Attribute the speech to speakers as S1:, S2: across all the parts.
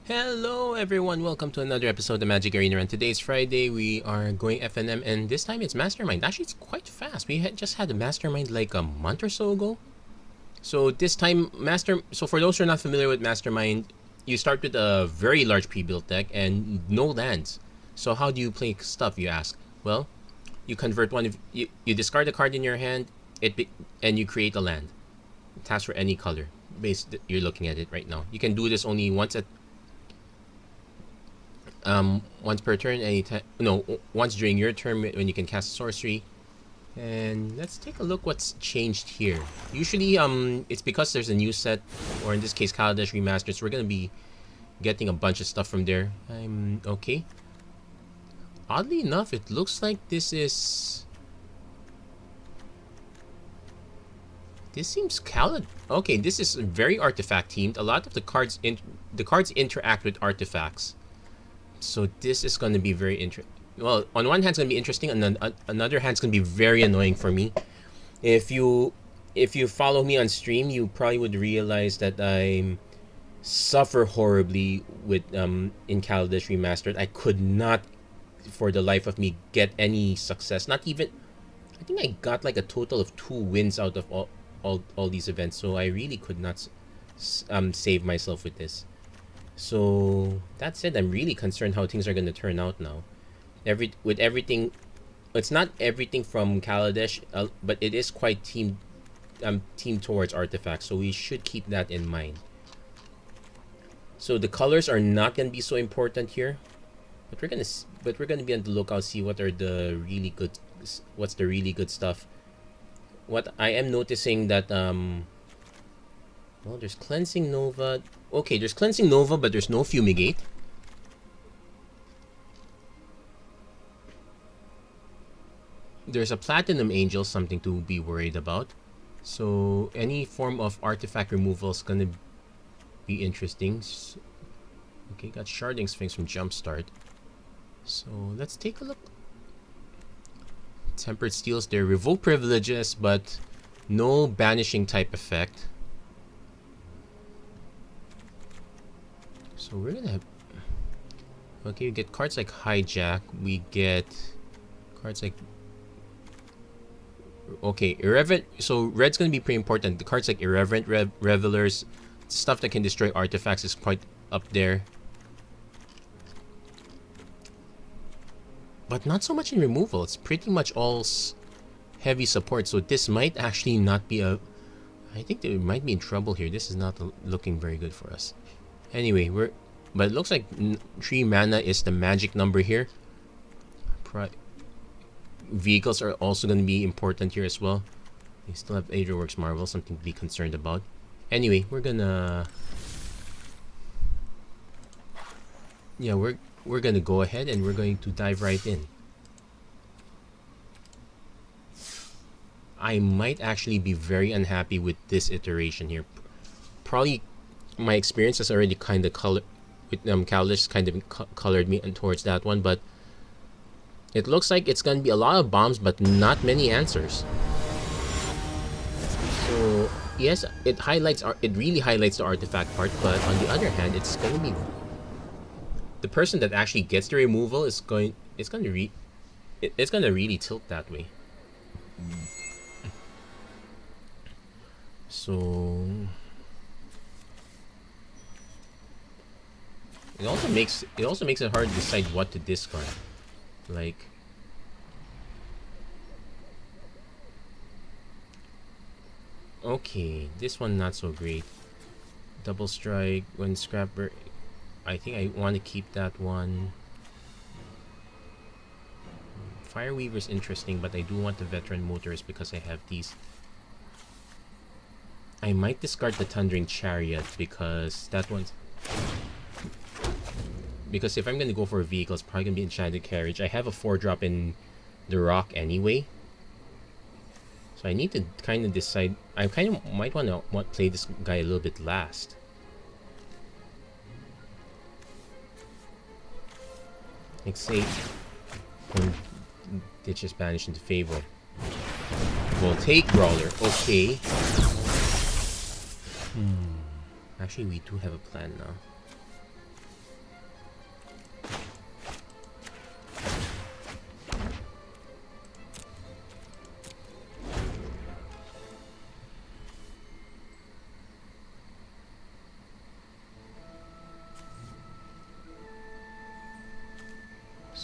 S1: Hello everyone, welcome to another episode of Magic Arena, and today's Friday. We are going FNM, and this time it's Mastermind. Actually, it's quite fast. We just had a Mastermind like a month or so ago. So this time, So for those who are not familiar with Mastermind, you start with a very large pre-built deck and no lands. So how do you play stuff, you ask? Well, you convert one. You discard a card in your hand, and you create a land. It taps for any color. You're looking at it right now. You can do this only once per turn, once during your turn when you can cast a sorcery. And let's take a look what's changed here. Usually, it's because there's a new set, or in this case, Kaladesh Remastered, so we're gonna be getting a bunch of stuff from there. Okay. Oddly enough, it looks like this seems Kaladesh. Okay, this is very artifact themed. A lot of the cards interact with artifacts. So this is going to be very interesting. Well, on one hand, it's going to be interesting, and on another hand, it's going to be very annoying for me. If you follow me on stream, you probably would realize that I suffer horribly with in Kaladesh Remastered. I could not, for the life of me, get any success. Not even. I think I got like a total of 2 wins out of all these events. So I really could not save myself with this. So that said, I'm really concerned how things are going to turn out now. With everything, it's not everything from Kaladesh, but it is quite teamed towards artifacts. So we should keep that in mind. So the colors are not going to be so important here, but we're gonna be on the lookout, see what's the really good stuff. What I am noticing that well, there's Cleansing Nova. Okay, there's Cleansing Nova, but there's no Fumigate. There's a Platinum Angel, something to be worried about. So any form of artifact removal is gonna be interesting. Okay, got Sharding Sphinx from Jumpstart. So let's take a look. Tempered Steels, they're revoke privileges, but no banishing type effect. So we're gonna have... Okay, we get cards like Hijack. We get cards like... Okay, Irreverent. So red's gonna be pretty important. The cards like Irreverent Revelers, stuff that can destroy artifacts, is quite up there. But not so much in removal. It's pretty much all heavy support. So this might actually not be a... I think that we might be in trouble here. This is not looking very good for us. Anyway, but it looks like 3 mana is the magic number here. Vehicles are also going to be important here as well. They still have Aetherworks Marvel, something to be concerned about. Anyway, we're gonna... Yeah, we're gonna go ahead and we're going to dive right in. I might actually be very unhappy with this iteration here. Probably my experience has already kind of colored with Kaladesh, kind of colored me towards that one, but it looks like it's gonna be a lot of bombs but not many answers. So yes, it really highlights the artifact part, but on the other hand, it's gonna be the person that actually gets the removal is gonna really tilt that way. So it also makes it hard to decide what to discard. Like, okay, this one not so great. Double Strike when Scrapper. I think I want to keep that one. Fireweaver's interesting, but I do want the Veteran Motorist because I have these. I might discard the Thundering Chariot because that one's... Because if I'm going to go for a vehicle, it's probably going to be Enchanted Carriage. I have a 4-drop in the Rock anyway. So I need to kind of decide. I kind of might want to play this guy a little bit last. Like, say, Ditches Banish into Favor. We'll take Brawler. Okay. Actually, we do have a plan now.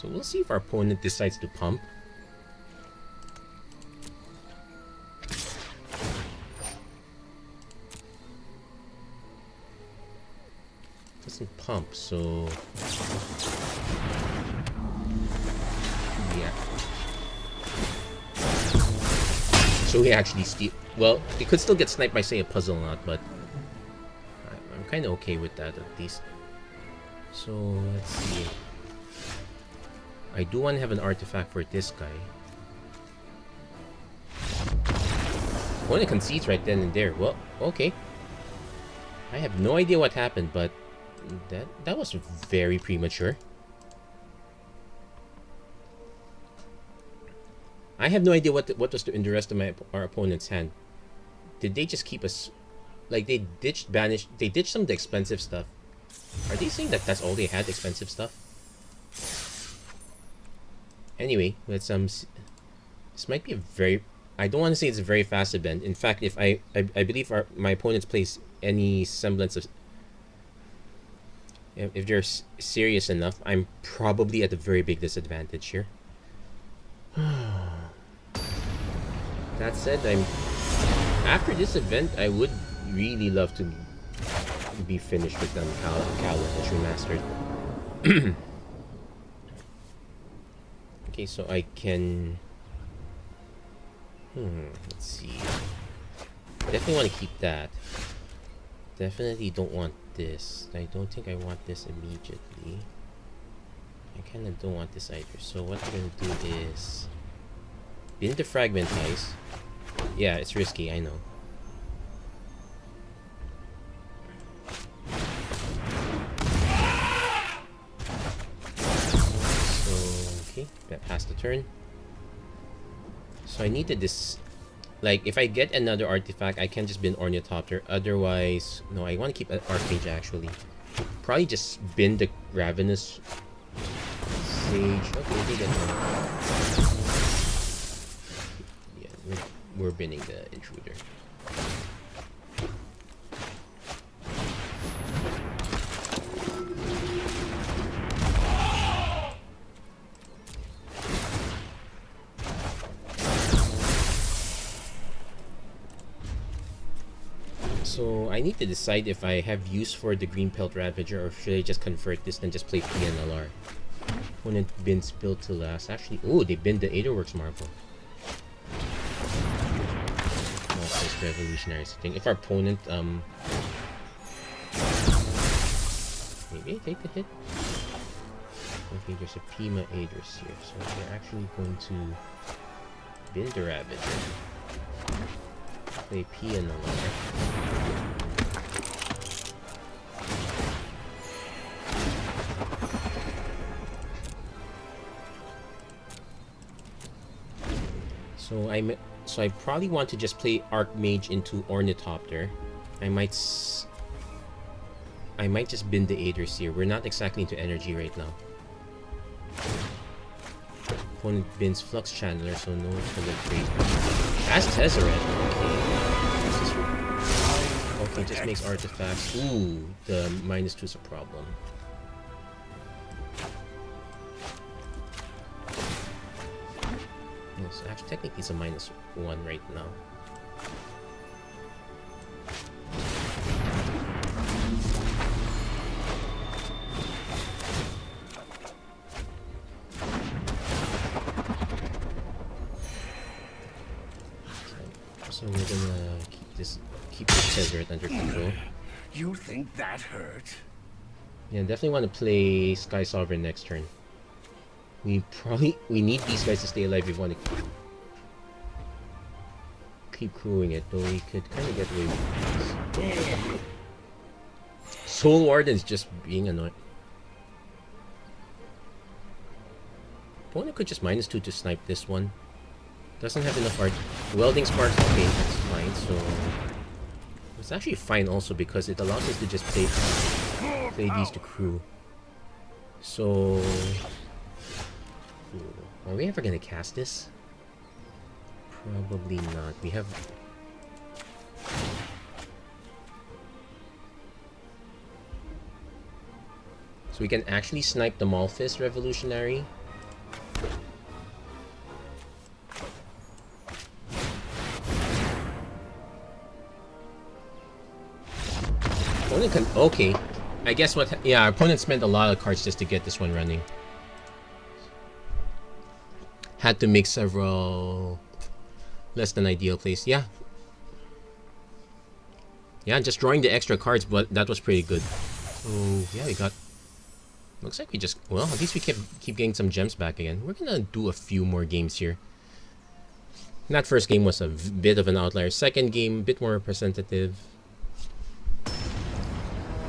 S1: So we'll see if our opponent decides to pump. Doesn't pump, so yeah. So we actually steal. Well, it could still get sniped by, say, a puzzle knot, but I'm kind of okay with that at least. So let's see. I do want to have an artifact for this guy. Opponent concedes right then and there. Well, okay. I have no idea what happened, but that was very premature. I have no idea what was in the rest of our opponent's hand. Did they just keep us, like they ditched some of the expensive stuff? Are they saying that that's all they had, expensive stuff? Anyway, let's this might be a very, I don't want to say it's a very fast event. In fact, if I believe my opponents plays any semblance of, if they're serious enough, I'm probably at a very big disadvantage here. That said, after this event, I would really love to be finished with them. Kaladesh Remastered. Okay, so I can. Let's see. Definitely want to keep that. Definitely don't want this. I don't think I want this immediately. I kind of don't want this either. So what we're gonna do is bin to fragmentize. Yeah, it's risky, I know. So okay, that passed the turn. So I needed this. Like, if I get another artifact, I can just bin Ornithopter. Otherwise, no, I want to keep an Archmage actually. Probably just bin the Ravenous Sage. Okay, they get one. Yeah, we're binning the Intruder. So I need to decide if I have use for the Green Pelt Ravager or should I just convert this and just play PNLR. Opponent bins built to last. Actually, oh, they bin the Aetherworks Marble. This revolutionary thing. If our opponent maybe I take the hit. Okay, there's a Pima Aeders here, so we're actually going to bin the Ravager. Play PNLR. So I probably want to just play Archmage into Ornithopter. I might just bin the Aeders here. We're not exactly into energy right now. Opponent bins Flux Channeler, so no Proliferate. As Tezzeret, okay. Okay, just makes artifacts. Ooh, the -2 is a problem. Yes, actually, technically it's a -1 right now. So we're gonna keep this Tezzeret under control.
S2: You think that hurt?
S1: Yeah, definitely want to play Sky Sovereign next turn. We need these guys to stay alive if we want to keep crewing it, though we could kind of get away with this. Soul Warden's just being annoying. Opponent could just -2 to snipe this one. Doesn't have enough art. Welding Sparks, okay, that's fine. So it's actually fine also because it allows us to just play these to crew. So are we ever gonna cast this? Probably not. We have. So we can actually snipe the Malphis Revolutionary. opponent can... Okay. I guess what... Yeah, our opponent spent a lot of cards just to get this one running. Had to make several less than ideal plays. Yeah. Yeah, just drawing the extra cards, but that was pretty good. So, yeah, we got... Looks like we just... Well, at least we keep getting some gems back again. We're gonna do a few more games here. That first game was a bit of an outlier. Second game, a bit more representative.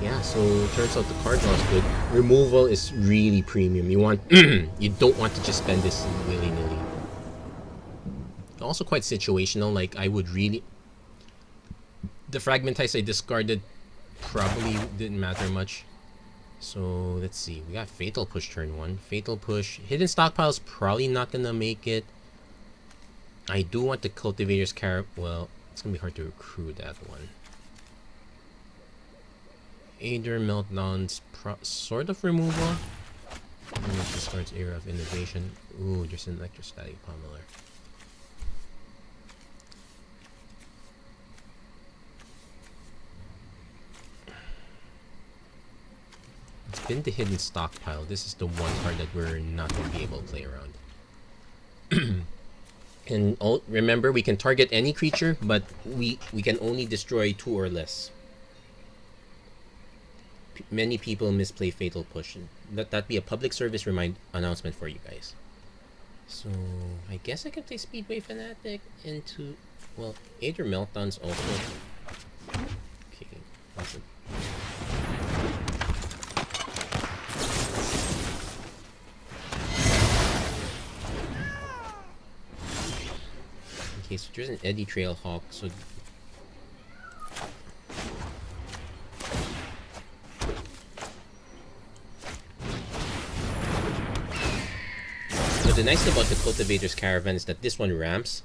S1: Yeah, so turns out the card draw is good. Removal is really premium. You want... you don't want to just spend this willy-nilly. Also quite situational. Like, I would really... The Fragmentize I discarded probably didn't matter much. So, let's see. We got Fatal Push turn 1. Fatal Push. Hidden Stockpile's probably not gonna make it. I do want the Cultivator's Carrot. Well, it's gonna be hard to recruit that one. Aether Meltdown's sort of removal. Discards Era of Innovation. Ooh, there's an Electrostatic Pummeler. It's been the Hidden Stockpile. This is the one card that we're not going to be able to play around. And remember, we can target any creature, but we can only destroy 2 or less. Many people misplay Fatal Push. Let that be a public service announcement for you guys. So, I guess I can play Speedway Fanatic into... Well, Aether Meltdown's also... Okay, awesome. Okay, so there's an Eddy Trailhawk, so... But the nice thing about the Cultivator's Caravan is that this one ramps.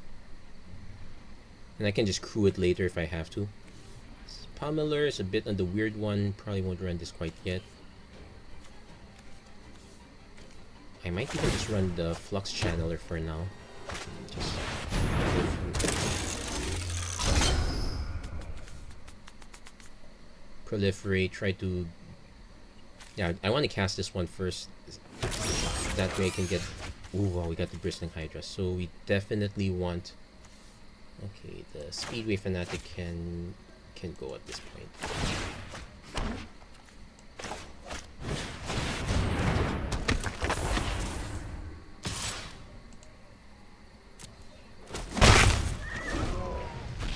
S1: And I can just crew it later if I have to. Pummeler is a bit on the weird one, probably won't run this quite yet. I might even just run the Flux Channeler for now. Just... Proliferate, try to... Yeah, I want to cast this one first. That way I can get... Ooh, wow, we got the Bristling Hydra. So we definitely want... Okay, the Speedway Fanatic can go at this point.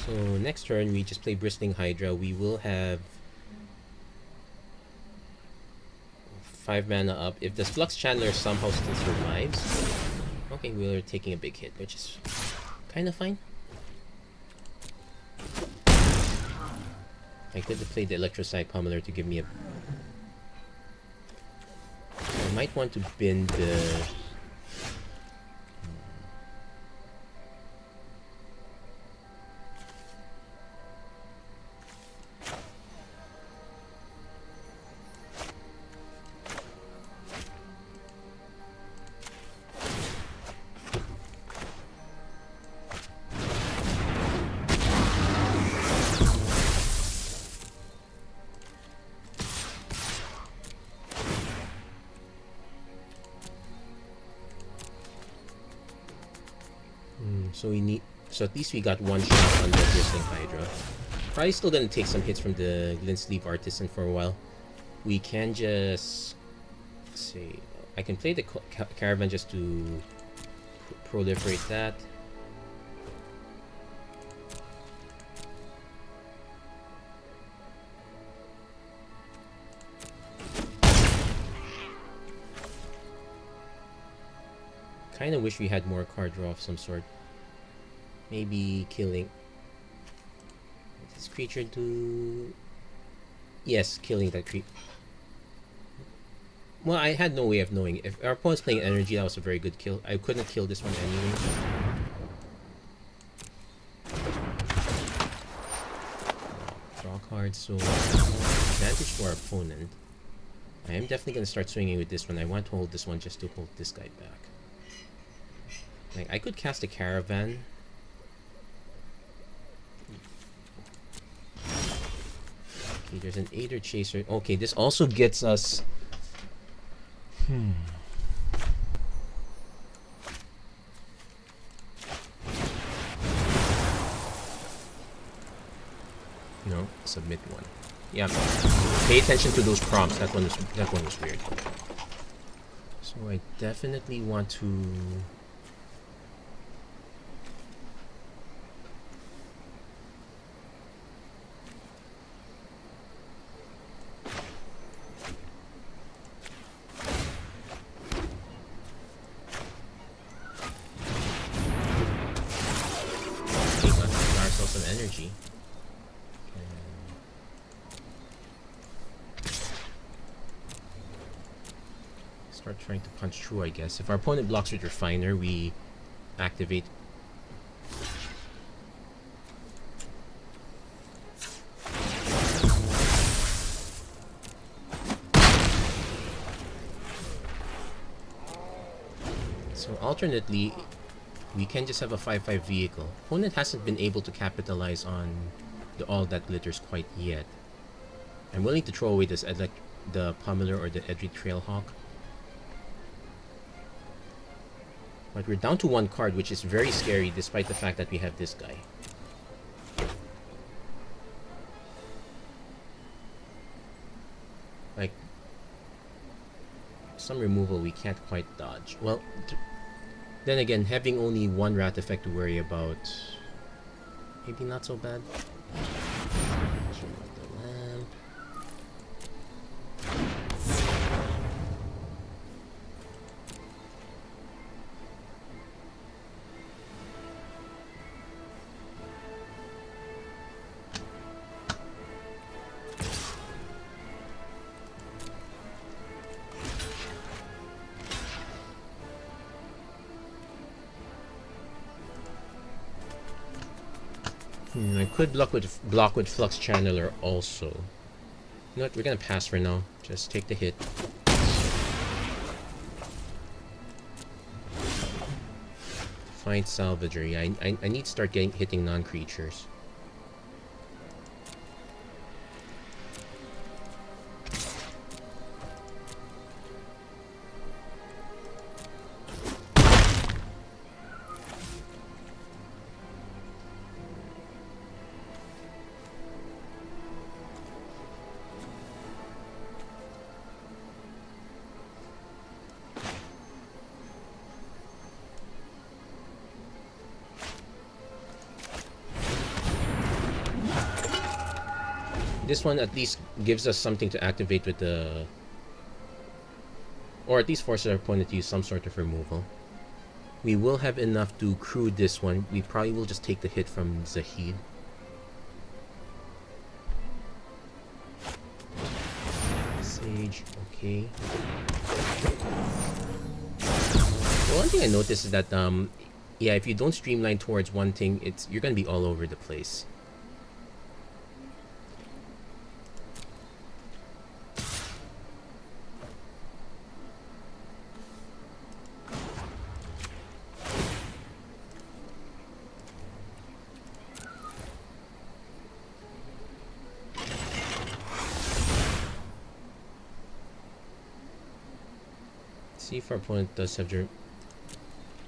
S1: So next turn we just play Bristling Hydra. We will have 5 mana up. If the Flux Channeler somehow still survives, okay, we're taking a big hit, which is kind of fine. I could have played the Electrostatic Pummeler to give me a... I might want to bend the... So we need... So at least we got one shot on the Bristling Hydra. Probably still gonna take some hits from the Glint Sleeve Artisan for a while. We can just... Let's see... I can play the Caravan just to proliferate that. Kinda wish we had more card draw of some sort. Maybe killing... What's this creature do? Yes, killing that creature. Well, I had no way of knowing. If our opponent's playing energy, that was a very good kill. I couldn't kill this one anyway. Draw cards, so advantage for our opponent. I am definitely going to start swinging with this one. I want to hold this one just to hold this guy back. Like, I could cast a Caravan. Okay, there's an Aider Chaser. Okay, this also gets us... No, submit one. Yeah, pay attention to those prompts. That one was weird. So I definitely want to... some energy. Start trying to punch through, I guess. If our opponent blocks with Refiner, we activate. So alternately, we can just have a 5-5 vehicle. Opponent hasn't been able to capitalize on the all that glitters quite yet. I'm willing to throw away this the Pummeler or the Edry Trailhawk. But we're down to one card, which is very scary despite the fact that we have this guy. Like, some removal we can't quite dodge. Well, then again, having only one rat effect to worry about, maybe not so bad. I could block with Flux Channeler also. You know what? We're gonna pass for now. Just take the hit. Find Salvagery. I need to start hitting non-creatures. This one at least gives us something to activate with the... Or at least forces our opponent to use some sort of removal. We will have enough to crew this one. We probably will just take the hit from Zahid. Sage, okay. The one thing I noticed is that, yeah, if you don't streamline towards one thing, you're gonna be all over the place. See if our opponent does have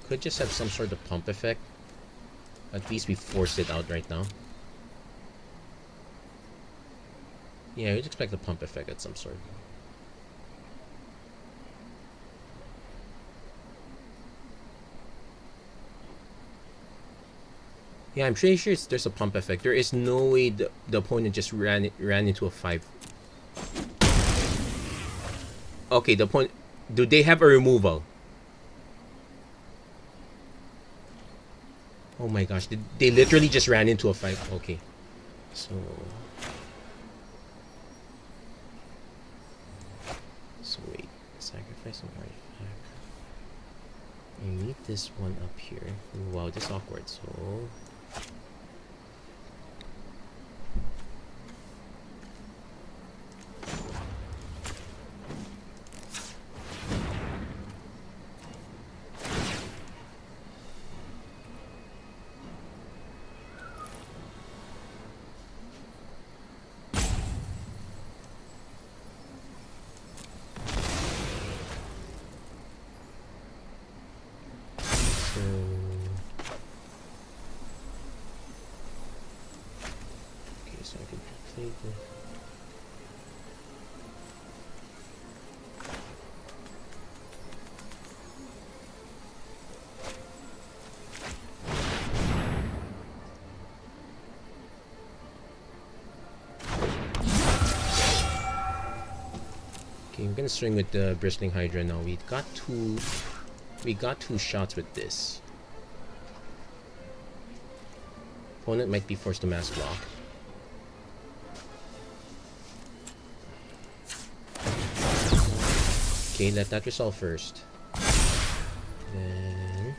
S1: could just have some sort of pump effect. At least we forced it out right now. Yeah, we'd expect a pump effect at some sort. Yeah, I'm pretty sure there's a pump effect. There is no way the opponent just ran into a 5. Okay, the opponent... Do they have a removal? Oh my gosh, they literally just ran into a 5. Okay. So wait. Sacrifice an artifact. I need this one up here. Ooh, wow, this is awkward. So Okay, I'm gonna swing with the Bristling Hydra now. We got two shots with this. Opponent might be forced to mass block. Okay, let that resolve first. Then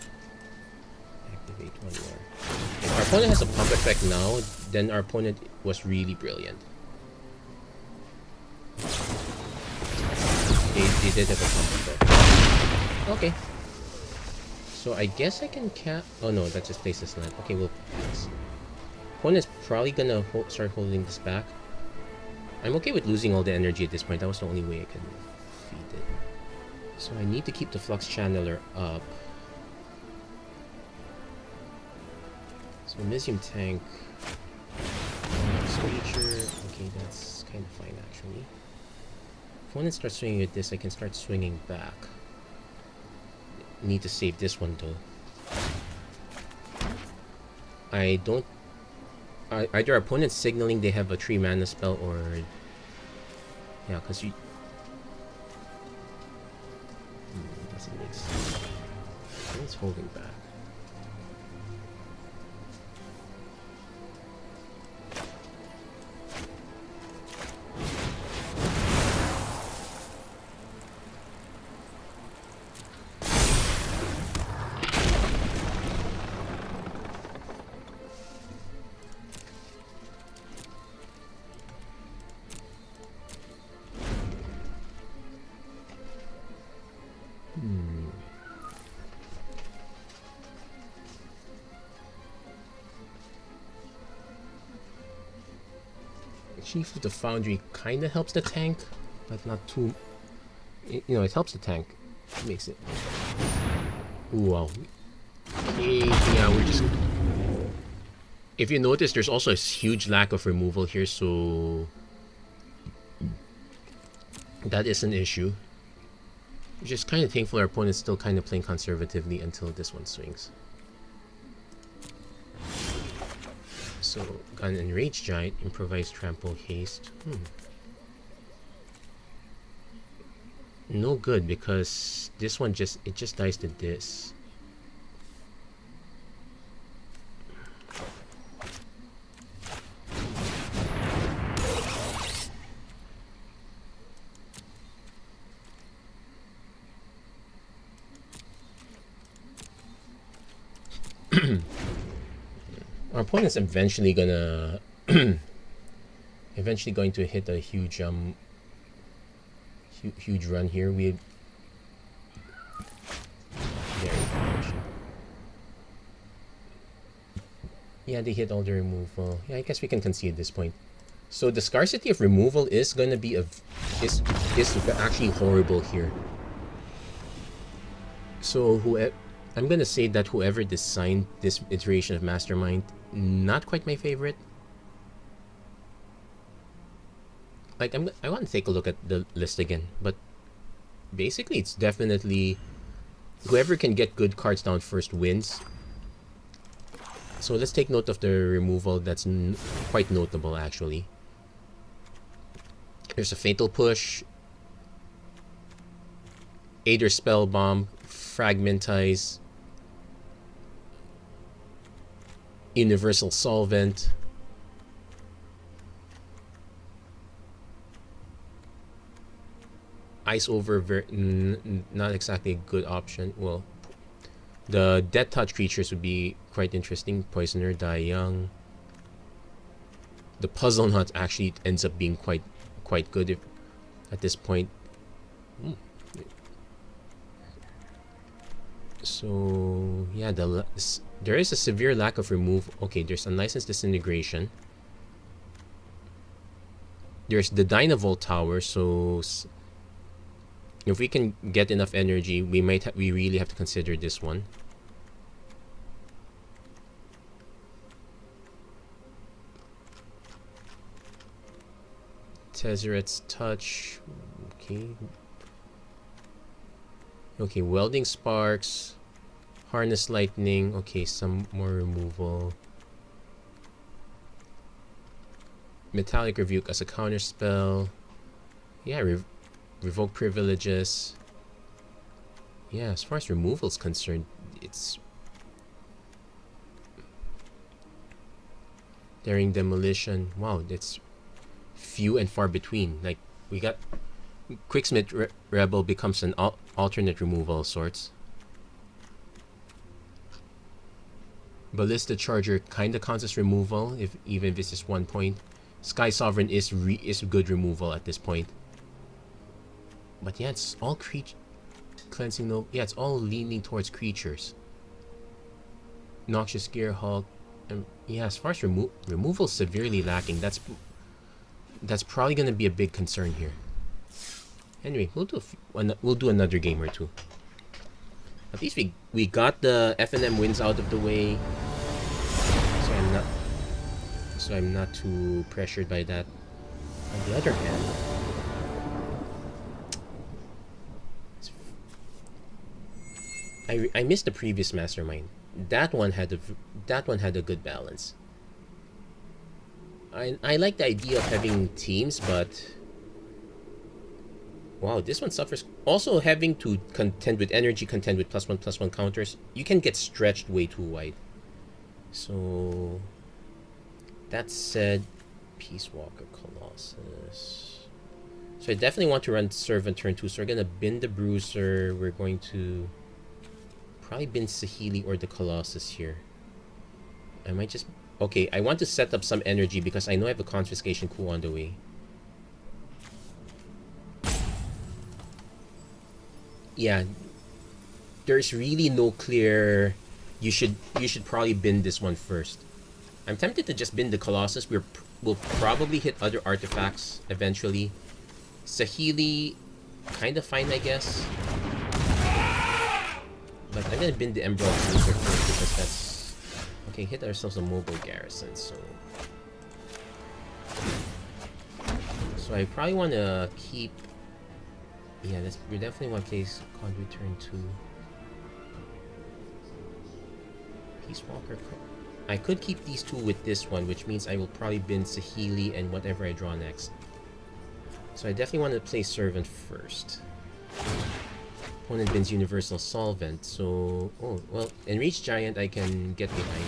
S1: activate one more. If our opponent has a pump effect now, then our opponent was really brilliant. They did have a pump effect. Okay. So I guess I can oh no, that just places this land. Okay, we'll pass. Opponent's probably gonna start holding this back. I'm okay with losing all the energy at this point. That was the only way I could feed it. So I need to keep the Flux Channeler up. So Elysium Tank. Screecher. Okay, that's kind of fine actually. Opponent starts swinging with this, I can start swinging back. Need to save this one though. I don't... either our opponent's signaling they have a 3 mana spell or... yeah, because you... doesn't make sense. Opponent's holding back. Chief of the Foundry kind of helps the tank, but not too... you know, it helps the tank. It makes it... ooh, wow. Okay, yeah, we're just... if you notice, there's also a huge lack of removal here, so... that is an issue. Which is kind of thankful our opponent's still kind of playing conservatively until this one swings. So, got an Enraged Giant, Improvised Trample, Haste. No good because this one just dies to this. Our opponent's eventually gonna eventually going to hit a huge huge run here. There you go. Yeah, they hit all the removal. Yeah, I guess we can concede at this point. So the scarcity of removal is gonna be is actually horrible here. So I'm gonna say that whoever designed this iteration of Mastermind, not quite my favorite. Like I want to take a look at the list again, but basically it's definitely whoever can get good cards down first wins. So let's take note of the removal. That's quite notable actually. There's a Fatal Push, Aether Spell Bomb, Fragmentize, Universal Solvent, Ice Over, not exactly a good option. Well, the Death Touch creatures would be quite interesting. Poisoner, Die Young. The Puzzle Knot actually ends up being quite good at this point. So yeah, there is a severe lack of remove. Okay, there's Unlicensed Disintegration. There's the Dynavolt Tower. So if we can get enough energy, we really have to consider this one. Tezzeret's Touch. Okay. Okay, Welding Sparks. Harness Lightning. Okay, some more removal. Metallic Rebuke as a counter spell. Yeah, revoke privileges. Yeah, as far as removal is concerned, it's Daring Demolition. Wow, it's few and far between. Like, we got Quicksmith Rebel becomes an alternate removal of sorts. Ballista Charger kinda counts as removal, even if it's just 1 point. Sky Sovereign is good removal at this point. But yeah, it's all cleansing. No, yeah, it's all leaning towards creatures. Noxious Gearhulk. Yeah, as far as removal, severely lacking. That's probably gonna be a big concern here. Anyway, we'll do another game or two. At least we got the FNM wins out of the way, so I'm not too pressured by that. On the other hand, I missed the previous Mastermind. That one had a good balance. I like the idea of having teams, but wow, this one suffers. Also, having to contend with energy, contend with +1/+1 counters, you can get stretched way too wide. So that said, Peace Walker, Colossus. So I definitely want to run Servant turn 2. So we're gonna bin the Bruiser. We're going to probably bin Saheeli or the Colossus here. I might just... Okay, I want to set up some energy because I know I have a Confiscation coup on the way. Yeah, there's really no clear... You should probably bin this one first. I'm tempted to just bin the Colossus. We'll probably hit other artifacts eventually. Saheeli, kind of fine, I guess. But I'm gonna bin the Emerald Cruiser first because that's... Okay, hit ourselves a mobile garrison, so... So I probably want to keep... Yeah, we definitely want to play Conduit turn 2. Peace Walker... I could keep these two with this one, which means I will probably bin Saheeli and whatever I draw next. So I definitely want to play Servant first. Opponent bins Universal Solvent, so... Oh, well, Enraged Giant I can get behind.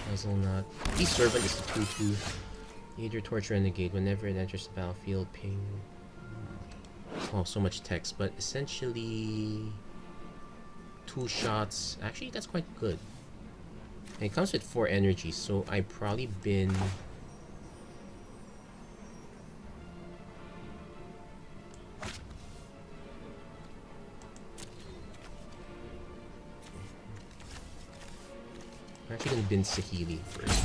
S1: Puzzle Knot. The Servant is the 2/2. Either Torch Renegade, whenever it enters the battlefield, ping... Oh, so much text, but essentially... 2 shots. Actually, that's quite good. And it comes with 4 energies, so I probably bin... I'm actually gonna bin Saheeli first.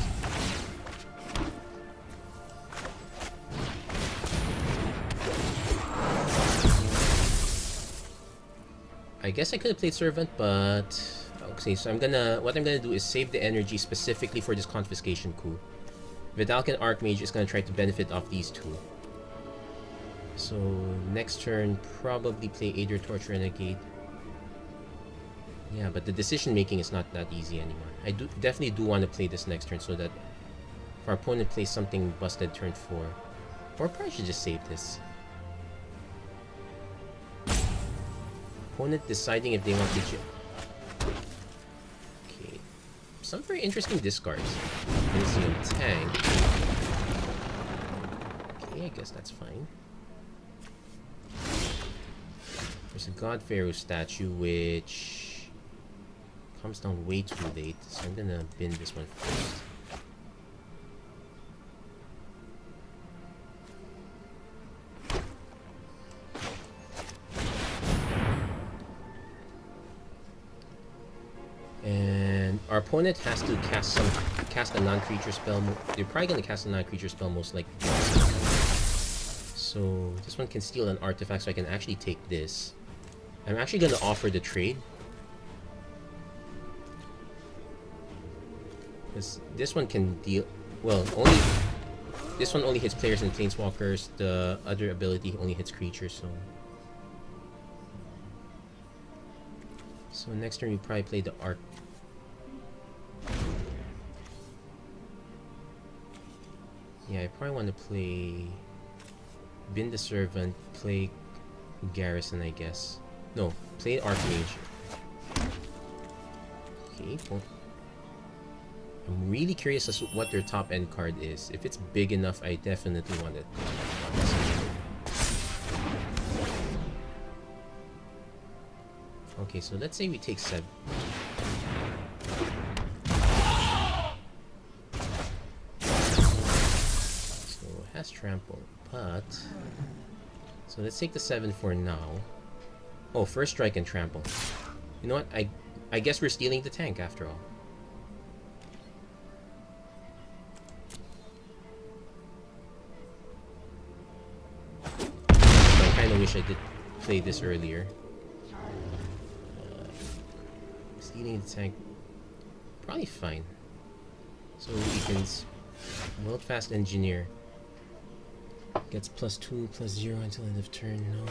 S1: I guess I could have played Servant, but... Okay, so what I'm gonna do is save the energy specifically for this Confiscation coup. Vidalcan Archmage is gonna try to benefit off these two. So next turn, probably play Aether Torch Renegade. Yeah, but the decision making is not that easy anymore. I definitely do want to play this next turn so that if our opponent plays something busted turn 4, or probably should just save this. Opponent deciding if they want to... Okay, some very interesting discards. Elysium Tank. Okay, I guess that's fine. There's a God Pharaoh statue which comes down way too late, so I'm gonna bin this one first. And our opponent has to cast a non-creature spell. They're probably gonna cast a non-creature spell most likely. So this one can steal an artifact, so I can actually take this. I'm actually gonna offer the trade. This one can deal... Well, only... this one only hits players and planeswalkers. The other ability only hits creatures. So next turn we probably play the Arc. Yeah, I probably want to play Bin the Servant, play Garrison, I guess. No, play Archmage. Okay, well, I'm really curious as to what their top end card is. If it's big enough, I definitely want it. Okay, so let's say we take 7. So it has trample, but so let's take the 7 for now. Oh, first strike and trample. You know what? I guess we're stealing the tank after all. I kind of wish I did play this earlier. Stealing the tank, probably fine. So we can World Fast Engineer gets +2, +0 until end of turn. No.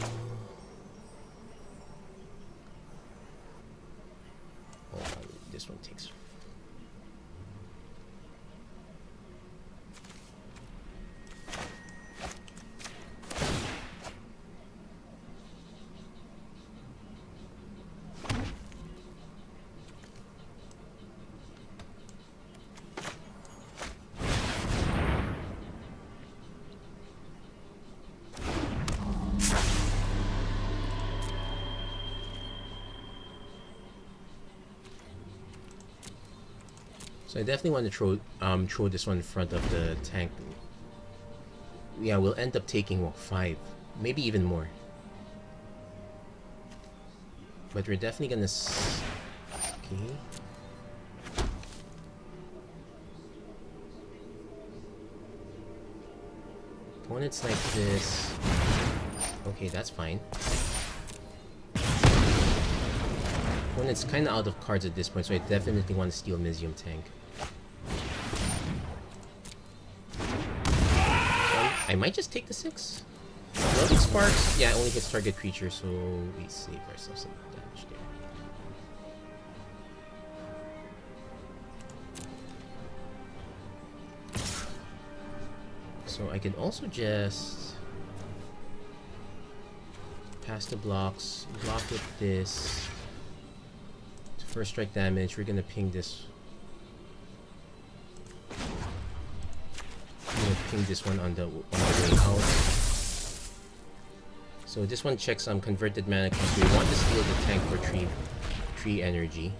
S1: Oh, this one takes. So I definitely want to throw this one in front of the tank. Yeah, we'll end up taking, well, 5, maybe even more. But we're definitely gonna. Okay. Opponents like this. Okay, that's fine. Opponent's kind of out of cards at this point, so I definitely want to steal Mizium Tank. I might just take the 6. Welding Sparks, yeah, it only hits target creature, so we save ourselves some damage there. So I could also just pass the blocks, block with this. First strike damage, we're gonna ping this. I'm gonna ping this one on the way out. So this one checks on converted mana cost. We want to steal the tank for 3 energy.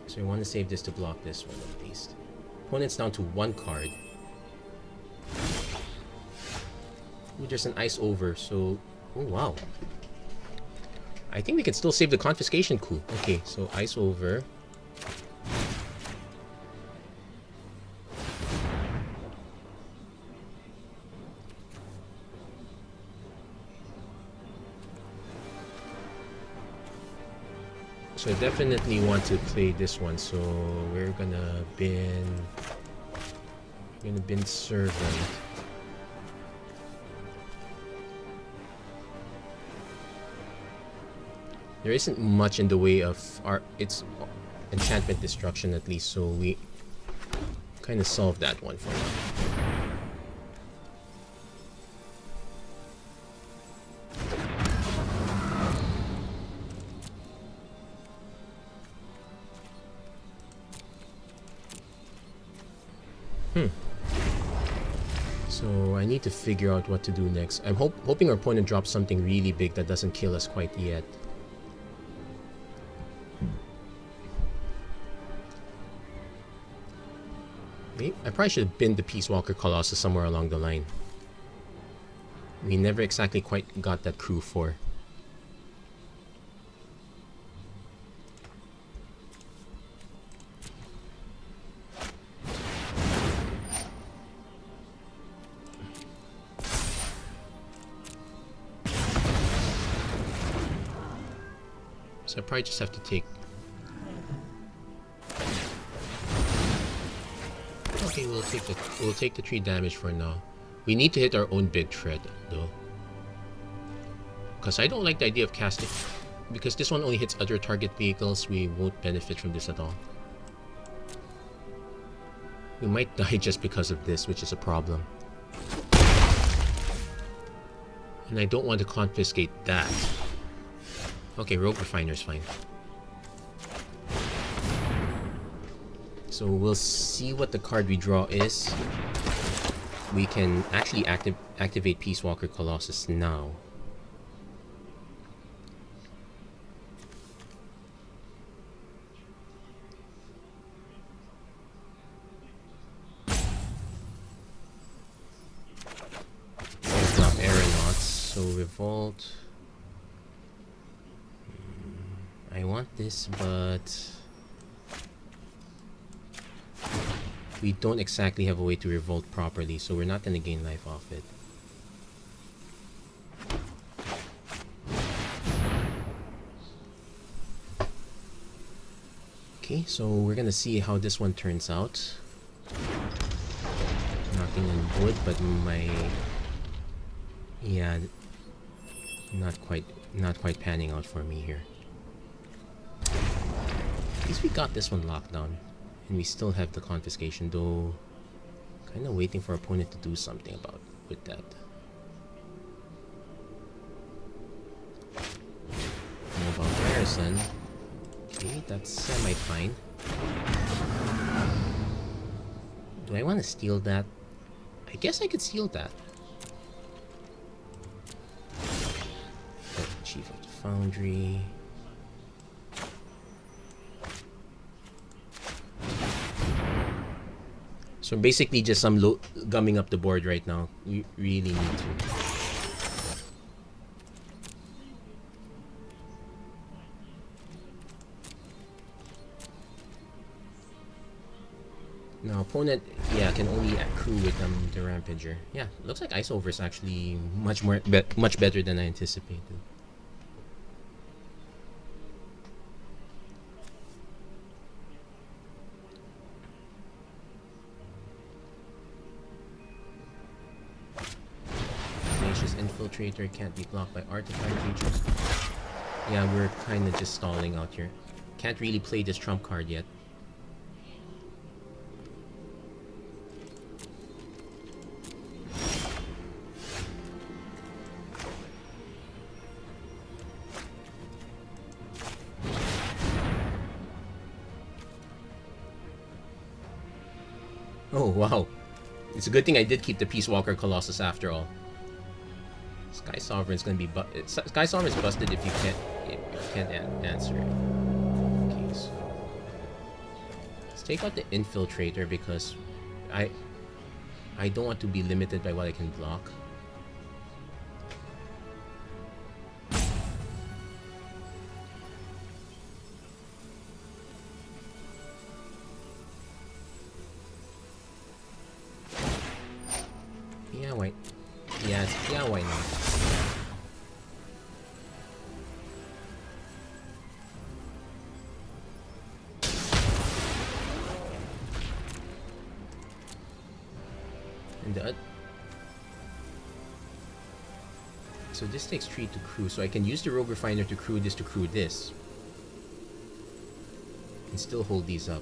S1: So we want to save this to block this one at least. Opponent's down to 1 card. Ooh, there's an ice over, so. Oh wow. I think we can still save the confiscation coup. Okay, so ice over. So I definitely want to play this one, so we're gonna bin Servant. There isn't much in the way of its enchantment destruction, at least, so we kind of solved that one for now. So I need to figure out what to do next. I'm hoping our opponent drops something really big that doesn't kill us quite yet. Maybe I probably should have binned the Peace Walker Colossus somewhere along the line. We never exactly quite got that crew for. So I probably just have to take... Okay, we'll take the 3 damage for now. We need to hit our own big threat though. Because I don't like the idea of casting, because this one only hits other target vehicles. We won't benefit from this at all. We might die just because of this, which is a problem. And I don't want to confiscate that. Okay, Rogue Refiner's fine. So we'll see what the card we draw is. We can actually activate Peace Walker Colossus now. Drop Aeronauts, so Revolt. I want this, but we don't exactly have a way to revolt properly, so we're not going to gain life off it. Okay, so we're going to see how this one turns out. Knocking on wood, but my... yeah, not quite panning out for me here. At least we got this one locked down. And we still have the confiscation, though. Kind of waiting for our opponent to do something with that. Mobile Garrison. Okay, that's semi-fine. Do I want to steal that? I guess I could steal that. Chief of the Foundry. So basically just some gumming up the board right now. We really need to. Now opponent, yeah, can only accrue with the Rampager. Yeah, looks like Ice Over is actually much better than I anticipated. Infiltrator can't be blocked by artifact creatures. Yeah, we're kind of just stalling out here. Can't really play this trump card yet. Oh wow, it's a good thing I did keep the Peace Walker Colossus after all. Sky Sovereign's gonna be Sky Sovereign's busted if you can't answer it. Okay, so let's take out the Infiltrator because I don't want to be limited by what I can block. Yeah, why? Yeah, why not? And so this takes 3 to crew, so I can use the Rogue Refiner to crew this. And still hold these up.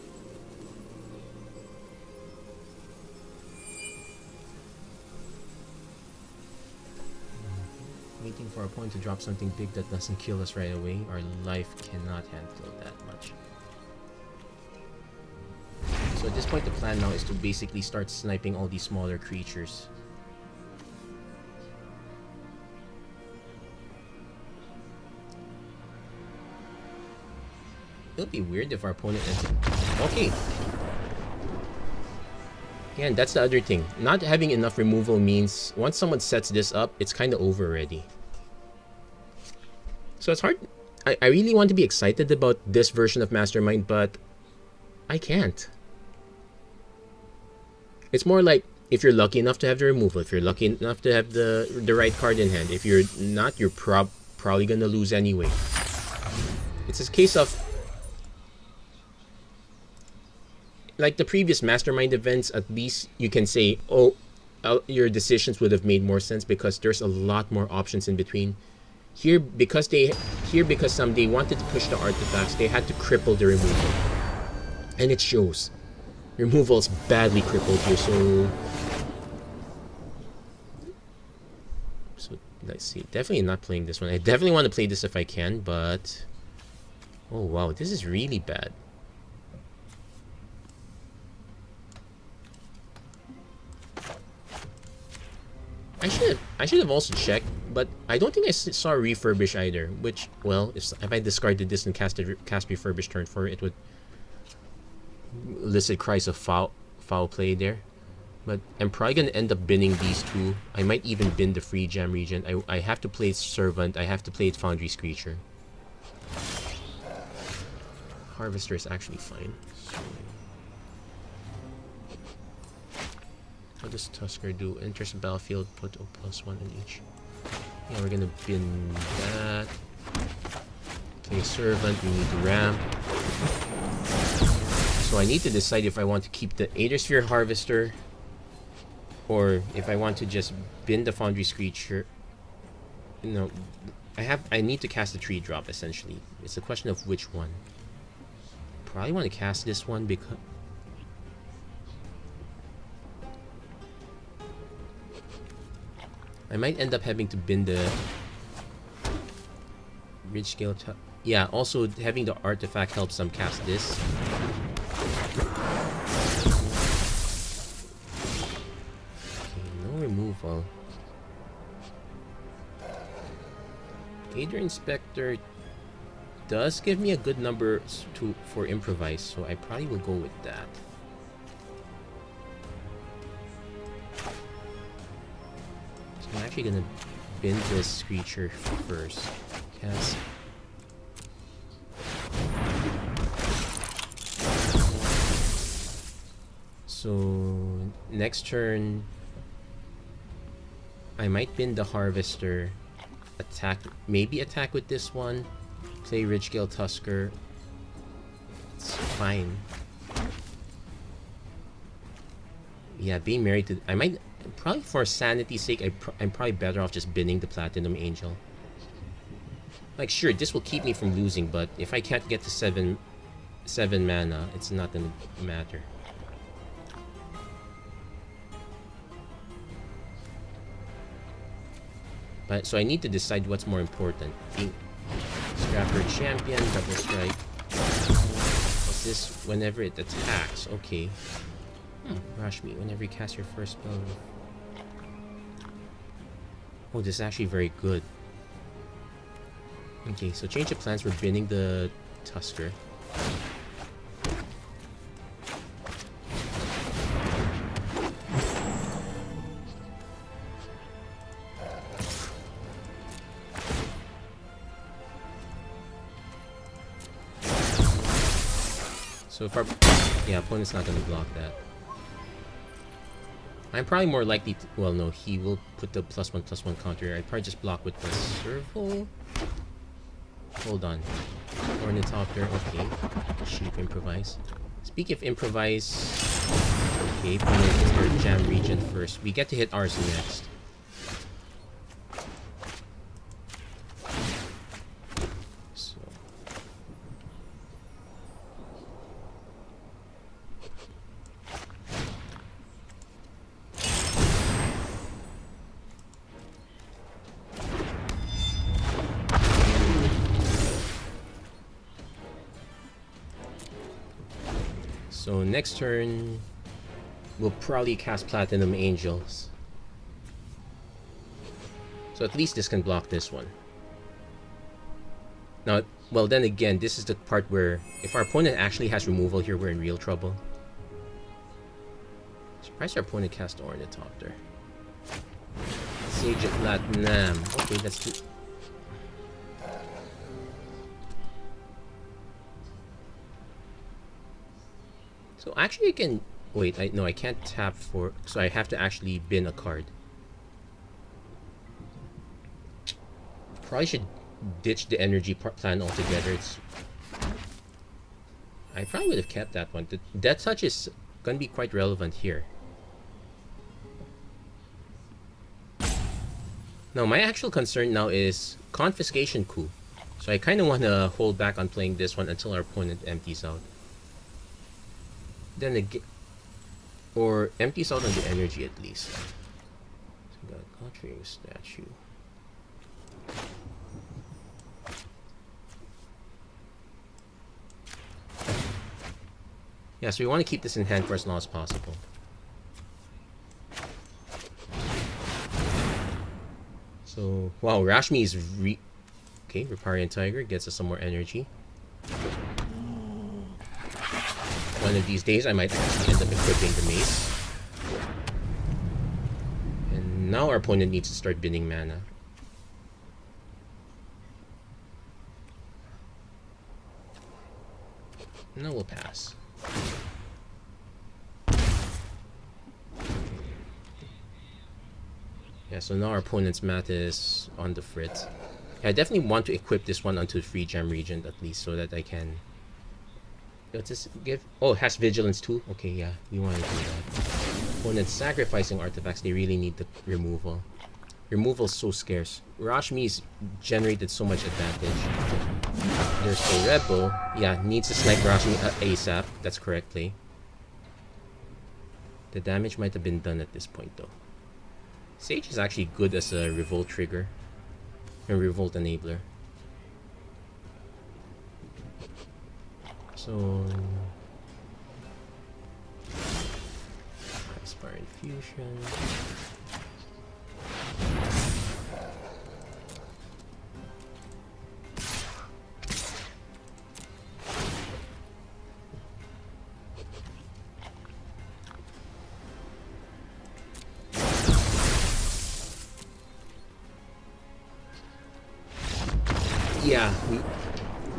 S1: Waiting for our opponent to drop something big that doesn't kill us right away. Our life cannot handle that much. So at this point the plan now is to basically start sniping all these smaller creatures. It'll be weird if our opponent ends up... Okay! Yeah, and that's the other thing. Not having enough removal means once someone sets this up, it's kind of over already. So it's hard. I really want to be excited about this version of Mastermind, but I can't. It's more like if you're lucky enough to have the removal, if you're lucky enough to have the right card in hand. If you're not, you're probably gonna lose anyway. It's a case of, like the previous Mastermind events, at least you can say, oh, your decisions would have made more sense because there's a lot more options in between. Here, because they wanted to push the artifacts, they had to cripple the removal, and it shows. Removal is badly crippled here, so let's see. Definitely not playing this one. I definitely want to play this if I can, but oh wow, this is really bad. I should have also checked, but I don't think I saw refurbish either. Which, well, if I discarded this and cast refurbish turn 4, it would elicit cries of foul play there. But I'm probably gonna end up binning these two. I might even bin the free jam region. I have to play Servant. I have to play Foundry Screecher. Harvester is actually fine. So, what does Tusker do? Enters the battlefield, put a +1 in each. Yeah, we're gonna bin that. Play Servant, we need to ramp. So I need to decide if I want to keep the Aethersphere Harvester or if I want to just bin the Foundry Screecher. No, I need to cast the 3-drop essentially. It's a question of which one. Probably want to cast this one because I might end up having to bin the Ridge Scale. Yeah, also having the artifact helps them cast this. Okay, no removal. Aether Inspector does give me a good number for improvise, so I probably will go with that. So I'm actually gonna bin this Screecher first. Cast. So next turn I might bin the Harvester, maybe attack with this one, play Ridgegale Tusker. It's fine. Yeah, being married to, I might probably for sanity's sake, I'm probably better off just binning the Platinum Angel. Like, sure, this will keep me from losing, but if I can't get to 7 mana, it's not gonna matter. But so I need to decide what's more important. Being Scrapper Champion, Double Strike. What's this? Whenever it attacks. Okay. Rush me. Whenever you cast your first spell. Oh, this is actually very good. Okay, so change of plans. We're binning the Tusker. So if our opponent's not gonna block that. I'm probably more likely to, well no, he will put the +1/+1 counter. I'd probably just block with the Serval. Hold on. Ornithopter, okay. Sheep improvise. Speaking of improvise, okay, opponent hits their jam region first. We get to hit ours next. So next turn, we'll probably cast Platinum Angels. So at least this can block this one. Now, well then again, this is the part where if our opponent actually has removal here, we're in real trouble. Surprised our opponent cast Ornithopter. Sage of Platinum. Okay, that's too... So actually I can... Wait, no, I can't tap for... So I have to actually bin a card. Probably should ditch the energy plan altogether. I probably would have kept that one. The Death Touch is gonna be quite relevant here. No, my actual concern now is Confiscation Coup. So I kind of want to hold back on playing this one until our opponent empties out. Then again, or empties out on the energy at least. So we got Countering Statue. Yeah, so we want to keep this in hand for as long as possible. So, wow, Rashmi is okay, Riparian Tiger gets us some more energy. One of these days, I might actually end up equipping the mace. And now our opponent needs to start binning mana. No, we'll pass. Yeah, so now our opponent's math is on the fritz. Yeah, I definitely want to equip this one onto Free Gem Regent at least so that I can... Let's just give... Oh, it has Vigilance too? Okay, yeah, we want to do that. Opponent's sacrificing artifacts, they really need the removal. Removal's so scarce. Rashmi's generated so much advantage. There's the Rebel. Yeah, needs to snipe Rashmi ASAP. That's correctly. The damage might have been done at this point though. Sage is actually good as a revolt trigger. A revolt enabler. So... Icepire Infusion...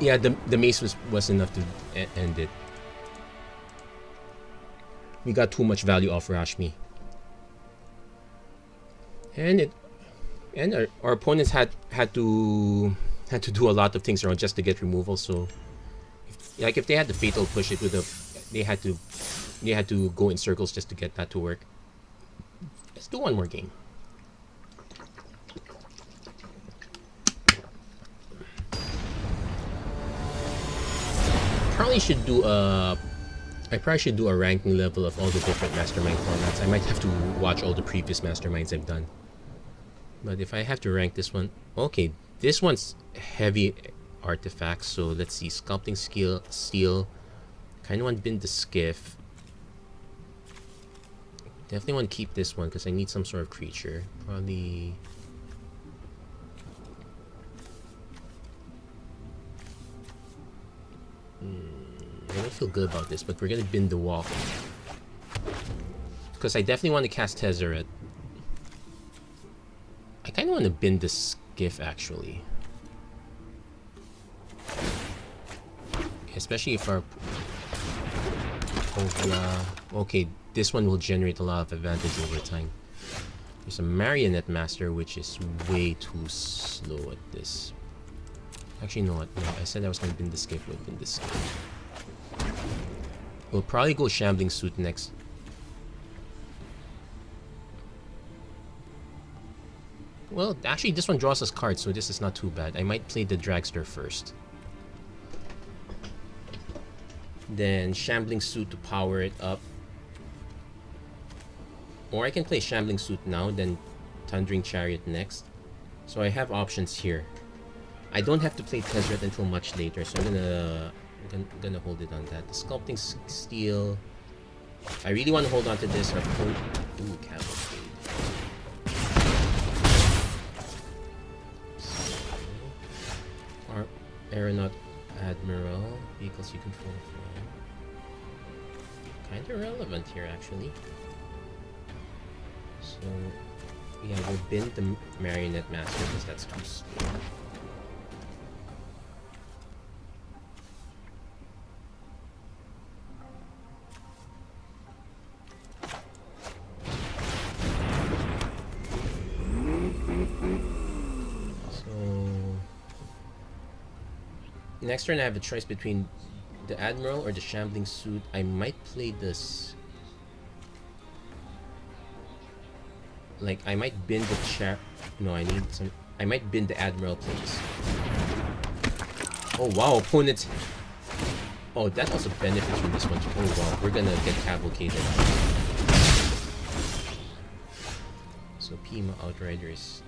S1: Yeah, the mace was enough to end it. We got too much value off Rashmi. And our opponents had to do a lot of things around just to get removal. So, if they had the fatal push, it would have they had to go in circles just to get that to work. Let's do one more game. I probably should do a ranking level of all the different Mastermind formats. I might have to watch all the previous Masterminds I've done. But if I have to rank this one... Okay, this one's heavy artifacts. So let's see. Sculpting Steel. Kind of want to bin the Skiff. Definitely want to keep this one because I need some sort of creature. Probably... I don't feel good about this, but we're gonna bin the Walk. Because I definitely want to cast Tezzeret. I kind of want to bin the Skiff, actually. Especially if our... Okay, this one will generate a lot of advantage over time. There's a Marionette Master, which is way too slow at this. Actually, no, I said I was going to bin the Skiff. We'll bin the Skiff. We'll probably go Shambling Suit next. Well, actually, this one draws us cards, so this is not too bad. I might play the Dragster first. Then Shambling Suit to power it up. Or I can play Shambling Suit now, then Thundering Chariot next. So I have options here. I don't have to play Tezzeret until much later, so I'm gonna hold it on that. The Sculpting Steel. I really want to hold on to this. Ooh, Cavalcade. Our Aeronaut Admiral. Vehicles you control from. Kinda relevant here, actually. So, yeah, we'll bin the Marionette Master because that's too slow. Next turn I have a choice between the Admiral or the Shambling Suit. I might play this. Like, I might bin the No, I need some. I might bin the Admiral, please. Oh wow, opponent. Oh, that also benefits from this one. Oh wow, we're gonna get cavalcaded. So Pima Outriders.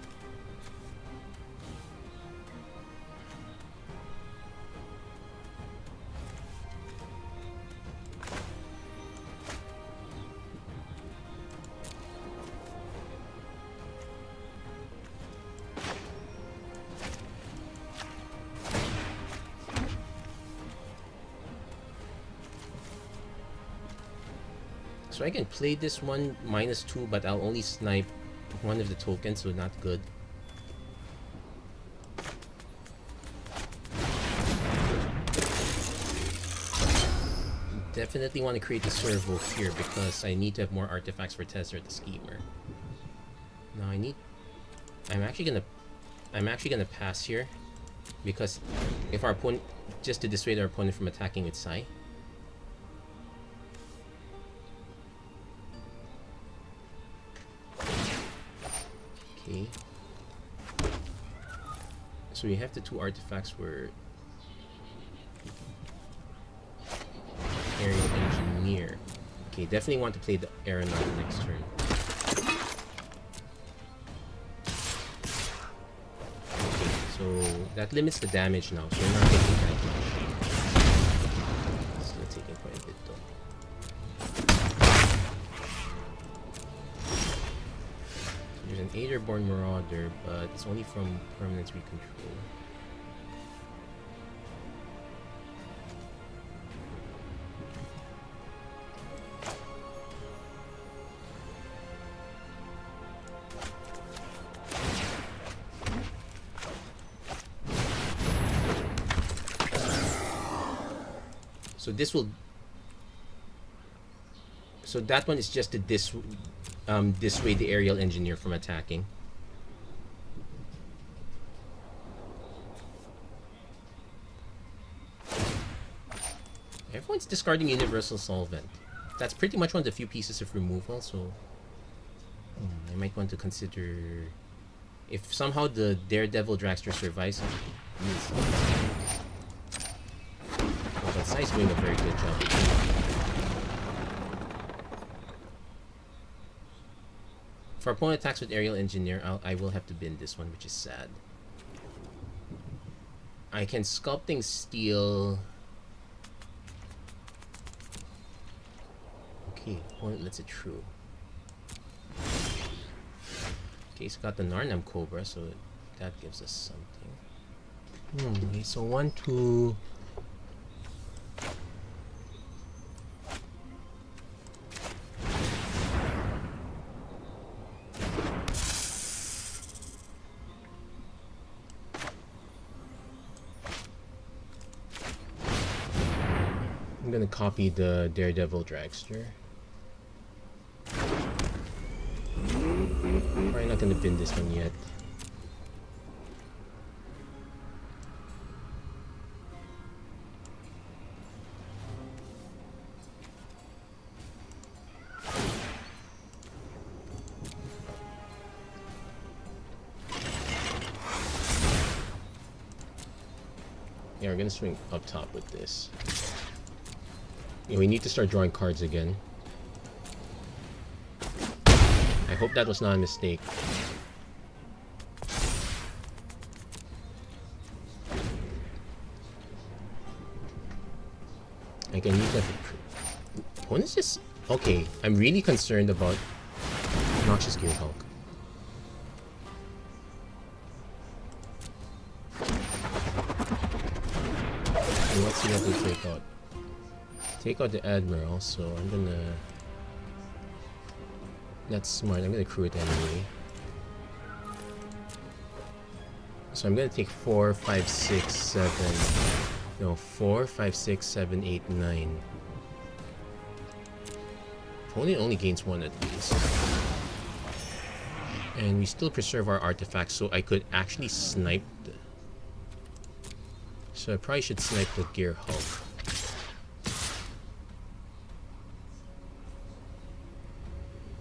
S1: So I can play this one -2, but I'll only snipe one of the tokens, so not good. Definitely want to create a servo here because I need to have more artifacts for Tesser the Schemer. Now I'm actually gonna pass here because if our opponent, just to dissuade our opponent from attacking with Sai. Okay. So we have the 2 artifacts for Aerial Engineer. Okay, definitely want to play the Aeronaut next turn. Okay, so that limits the damage now, so we're not taking that much. Still taking quite a bit though. There's an Aetherborn Marauder, but it's only from permanents we control. So this will. So that one is just to dissuade the Aerial Engineer from attacking. Everyone's discarding Universal Solvent. That's pretty much one of the few pieces of removal, so I might want to consider if somehow the Daredevil Dragster survives. Oh, but Sai's doing a very good job. If our opponent attacks with Aerial Engineer, I will have to bin this one, which is sad. I can Sculpting Steel. Okay, opponent lets it through. Okay, he's got the Narnam Cobra, so that gives us something. Okay, so 1, 2. I'm gonna copy the Daredevil Dragster. Probably not gonna bin this one yet. Yeah, we're gonna swing up top with this. Yeah, we need to start drawing cards again. I hope that was not a mistake. I can use that for... Opponent's just... Okay, I'm really concerned about Noxious Gearhulk. And let's see what they take out. Take out the Admiral, so I'm gonna... That's smart, I'm gonna crew it anyway. So I'm gonna take 4, 5, 6, 7... No, 4, 5, 6, 7, 8, 9. Opponent only gains 1 at least. And we still preserve our artifacts, so I could actually snipe So I probably should snipe the Gear Hulk.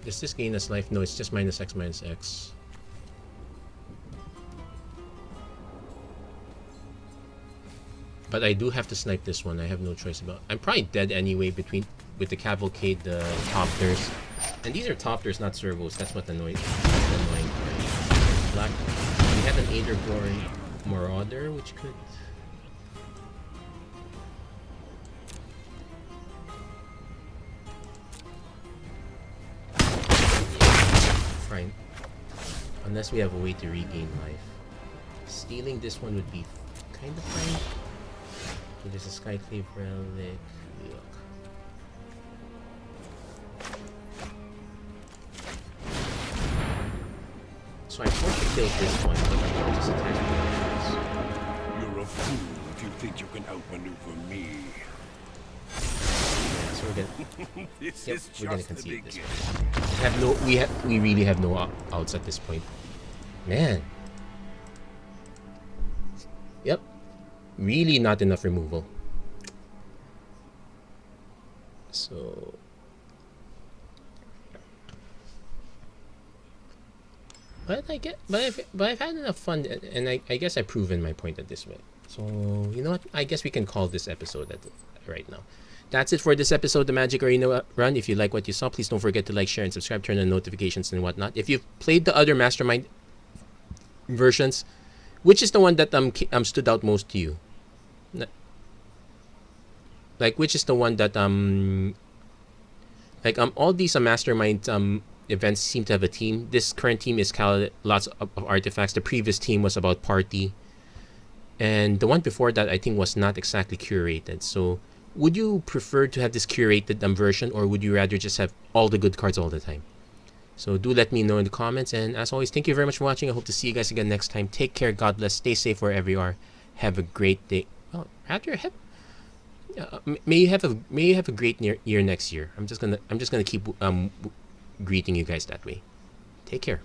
S1: Does this gain us life? No, it's just minus X minus X. But I do have to snipe this one. I have no choice about. I'm probably dead anyway with the Cavalcade, the Topters. And these are Topters, not servos. That's what annoying part. Black. We have an Aetherborn Marauder, which could. Fine. Unless we have a way to regain life. Stealing this one would be kind of fine. Okay, there's a Skyclave Relic. Yuck. So I'm forced to kill this one, but I'll just attack the
S2: You're a fool if you think you can outmaneuver me.
S1: yeah, so we're gonna
S2: This
S1: yep,
S2: is
S1: we're gonna
S2: just the
S1: concede this
S2: beginning.
S1: one. We really have no outs at this point. Man. Yep. Really not enough removal. So but I've had enough fun, and I guess I've proven my point at this way. So you know what? I guess we can call this episode right now. That's it for this episode of the Magic Arena Run. If you like what you saw, please don't forget to like, share, and subscribe. Turn on notifications and whatnot. If you've played the other Mastermind versions, which is the one that stood out most to you? Like, which is the one that all these Mastermind events seem to have a theme. This current team is lots of artifacts. The previous team was about party, and the one before that I think was not exactly curated. So would you prefer to have this curated version, or would you rather just have all the good cards all the time? So do let me know in the comments, and as always, thank you very much for watching. I hope to see you guys again next time. Take care, God bless, stay safe wherever you are. Have a great day. Well, rather have may you have a great year next year. I'm just gonna keep greeting you guys that way. Take care.